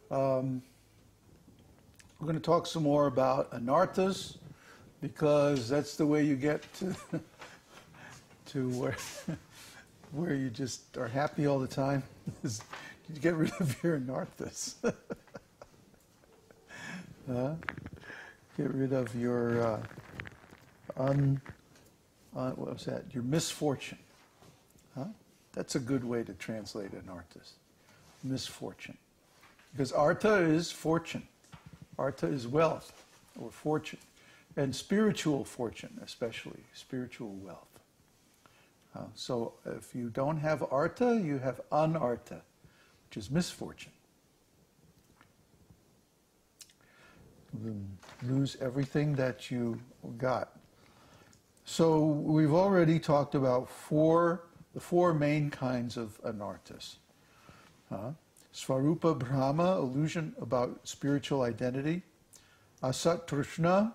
We're going to talk some more about Anarthas, because that's the way you get to where you just are happy all the time. Is you get rid of your Anarthas. Get rid of your what was that? Your misfortune. That's a good way to translate Anarthas. Misfortune. Because artha is fortune. Artha is wealth or fortune. And spiritual fortune, especially spiritual wealth. So if you don't have artha, you have anartha, which is misfortune. You lose everything that you got. So we've already talked about the four main kinds of anarthas. Svarupa Brahma, illusion about spiritual identity. Asat Trishna,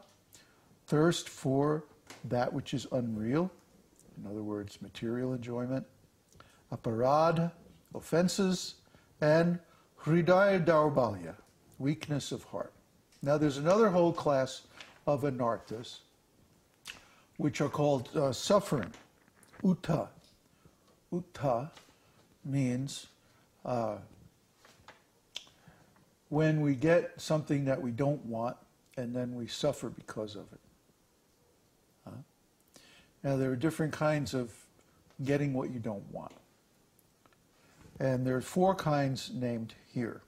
thirst for that which is unreal. In other words, material enjoyment. Aparad, offenses. And Hridaya Daurbalya, weakness of heart. Now there's another whole class of anarthas, which are called suffering. Uta. Uta means when we get something that we don't want and then we suffer because of it. Now there are different kinds of getting what you don't want. And there are four kinds named here.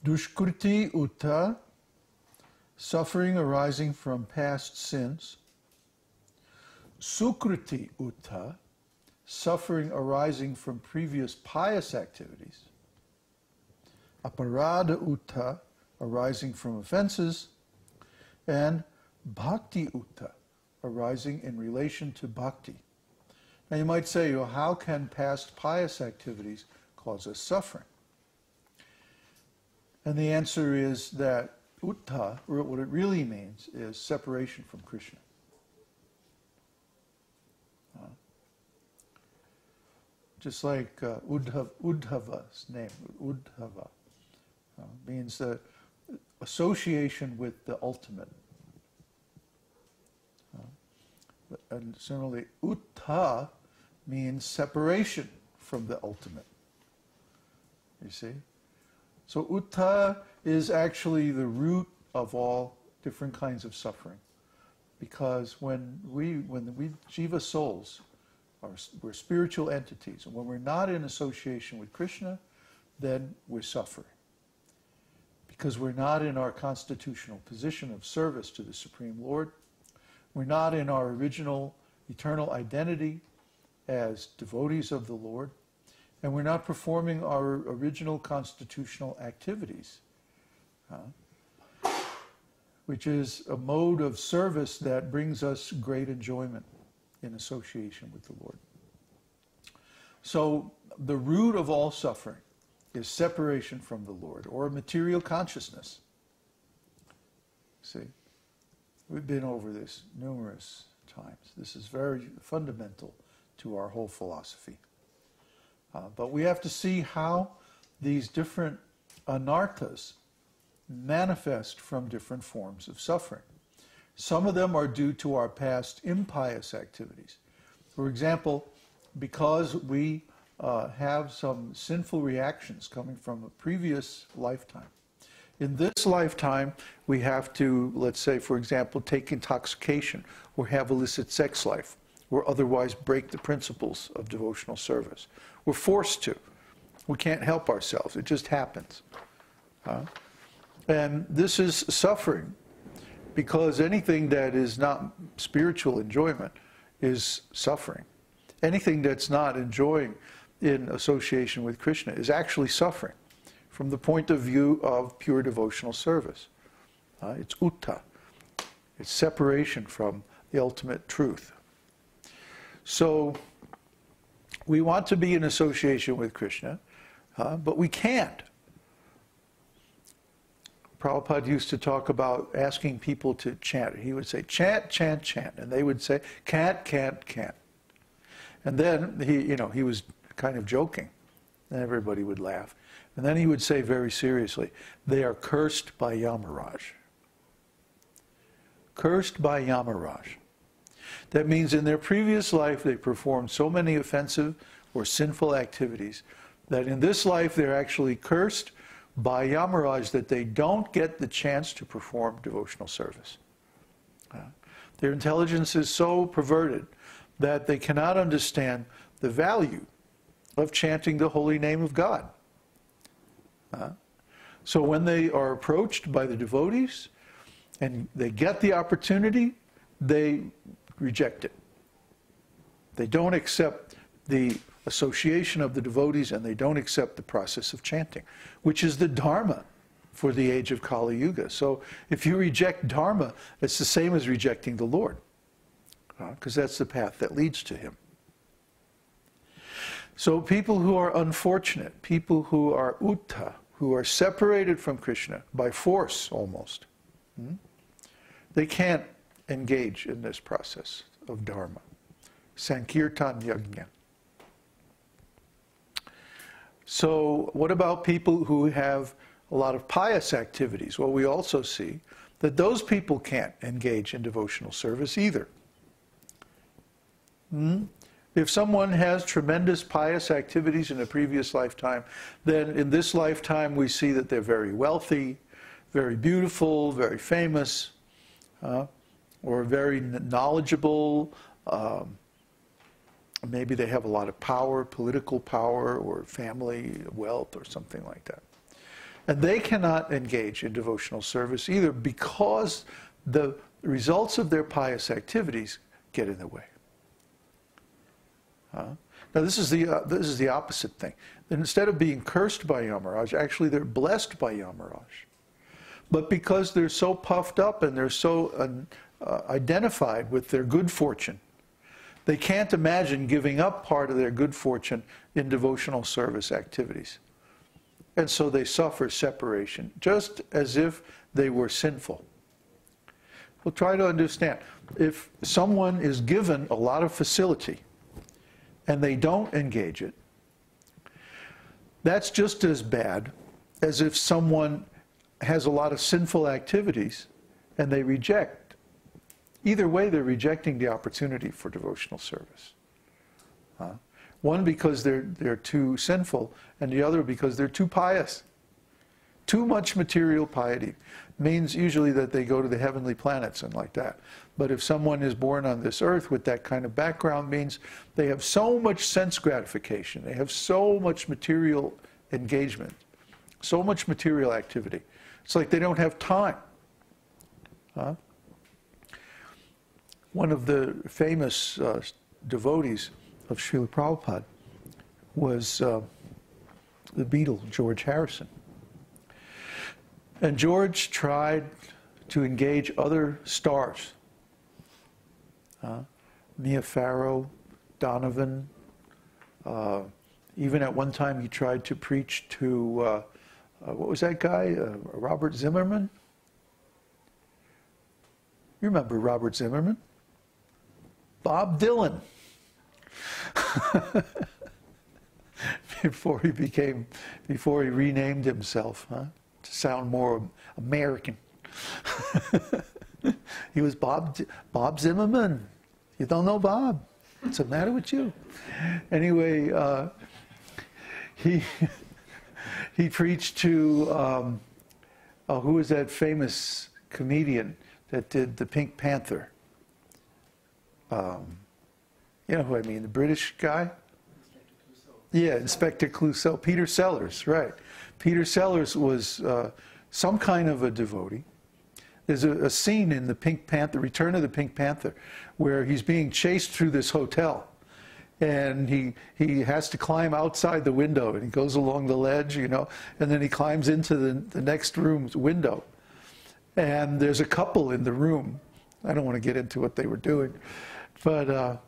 Dushkriti Uta, suffering arising from past sins. Sukriti Uta, suffering arising from previous pious activities. Aparada Uta, arising from offenses. And Bhakti Uta, arising in relation to bhakti. Now you might say, well, how can past pious activities cause us suffering? And the answer is that Uttha, what it really means, is separation from Krishna. Just like Uddhava's name, Uddhava, means the association with the ultimate. And similarly, Uttha means separation from the ultimate. You see? So Uttha is actually the root of all different kinds of suffering. Because when we Jiva souls, we're spiritual entities, and when we're not in association with Krishna, then we're suffering. Because we're not in our constitutional position of service to the Supreme Lord. We're not in our original eternal identity as devotees of the Lord. And we're not performing our original constitutional activities, which is a mode of service that brings us great enjoyment in association with the Lord. So the root of all suffering is separation from the Lord, or material consciousness. See, we've been over this numerous times. This is very fundamental to our whole philosophy. But we have to see how these different anarthas manifest from different forms of suffering. Some of them are due to our past impious activities. For example, because we have some sinful reactions coming from a previous lifetime. In this lifetime, we have to, let's say, for example, take intoxication or have illicit sex life, or otherwise break the principles of devotional service. We're forced to. We can't help ourselves. It just happens. And this is suffering, because anything that is not spiritual enjoyment is suffering. Anything that's not enjoying in association with Krishna is actually suffering from the point of view of pure devotional service. It's uttha. It's separation from the ultimate truth. So we want to be in association with Krishna, but we can't. Prabhupada used to talk about asking people to chant. He would say, chant, chant, chant. And they would say, can't, can't, can't. And then he was kind of joking. And everybody would laugh. And then he would say very seriously, they are cursed by Yamaraj. Cursed by Yamaraj. That means in their previous life they performed so many offensive or sinful activities that in this life they're actually cursed by Yamaraj that they don't get the chance to perform devotional service. Their intelligence is so perverted that they cannot understand the value of chanting the holy name of God. So when they are approached by the devotees and they get the opportunity, they reject it. They don't accept the association of the devotees and they don't accept the process of chanting, which is the dharma for the age of Kali Yuga. So if you reject dharma, it's the same as rejecting the Lord, because that's the path that leads to him. So people who are unfortunate, people who are uttha, who are separated from Krishna by force almost, they can't engage in this process of dharma. Sankirtan yajna. So what about people who have a lot of pious activities? Well, we also see that those people can't engage in devotional service either. If someone has tremendous pious activities in a previous lifetime, then in this lifetime we see that they're very wealthy, very beautiful, very famous, or very knowledgeable. Maybe they have a lot of power, political power, or family wealth, or something like that. And they cannot engage in devotional service either because the results of their pious activities get in the way. Now this is the opposite thing. And instead of being cursed by Yamaraj, actually they're blessed by Yamaraj. But because they're so puffed up and they're so identified with their good fortune, they can't imagine giving up part of their good fortune in devotional service activities. And so they suffer separation, just as if they were sinful. Well, try to understand. If someone is given a lot of facility and they don't engage it, that's just as bad as if someone has a lot of sinful activities and they reject. Either way, they're rejecting the opportunity for devotional service. One because they're too sinful, and the other because they're too pious. Too much material piety means usually that they go to the heavenly planets and like that. But if someone is born on this earth with that kind of background, means they have so much sense gratification, they have so much material engagement, so much material activity. It's like they don't have time. One of the famous devotees of Srila Prabhupada was the Beatle, George Harrison. And George tried to engage other stars. Mia Farrow, Donovan. Even at one time he tried to preach to, what was that guy? Robert Zimmerman? You remember Robert Zimmerman? Bob Dylan. before he renamed himself, to sound more American. He was Bob Zimmerman. You don't know Bob? What's the matter with you? Anyway, he preached to who was that famous comedian that did the Pink Panther? You know who I mean, the British guy? Yeah, Inspector Clouseau. Peter Sellers, right. Peter Sellers was some kind of a devotee. There's a scene in the Pink Panther, Return of the Pink Panther, where he's being chased through this hotel. And he has to climb outside the window, and he goes along the ledge, you know, and then he climbs into the next room's window. And there's a couple in the room. I don't want to get into what they were doing. But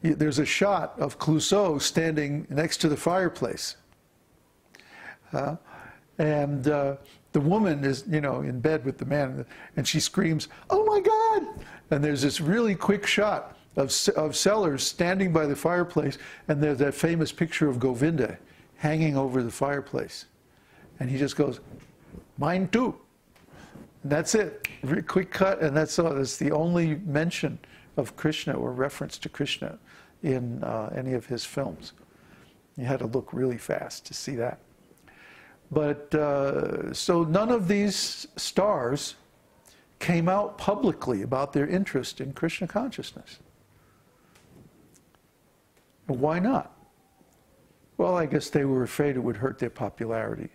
there's a shot of Clouseau standing next to the fireplace. And the woman is, you know, in bed with the man, and she screams, "Oh my God!" And there's this really quick shot of Sellers standing by the fireplace, and there's that famous picture of Govinda hanging over the fireplace. And he just goes, "Mine too." And that's it. Very quick cut, and that's all. That's the only mention of Krishna or reference to Krishna in any of his films. You had to look really fast to see that. But so none of these stars came out publicly about their interest in Krishna consciousness. Why not? Well, I guess they were afraid it would hurt their popularity.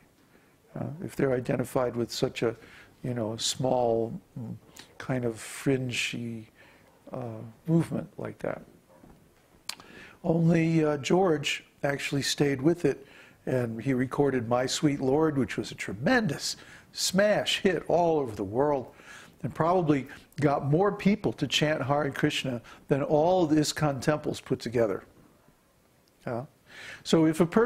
If they're identified with such a, small, kind of fringy movement like that. Only George actually stayed with it, and he recorded "My Sweet Lord," which was a tremendous smash hit all over the world, and probably got more people to chant Hare Krishna than all the ISKCON temples put together. So if a person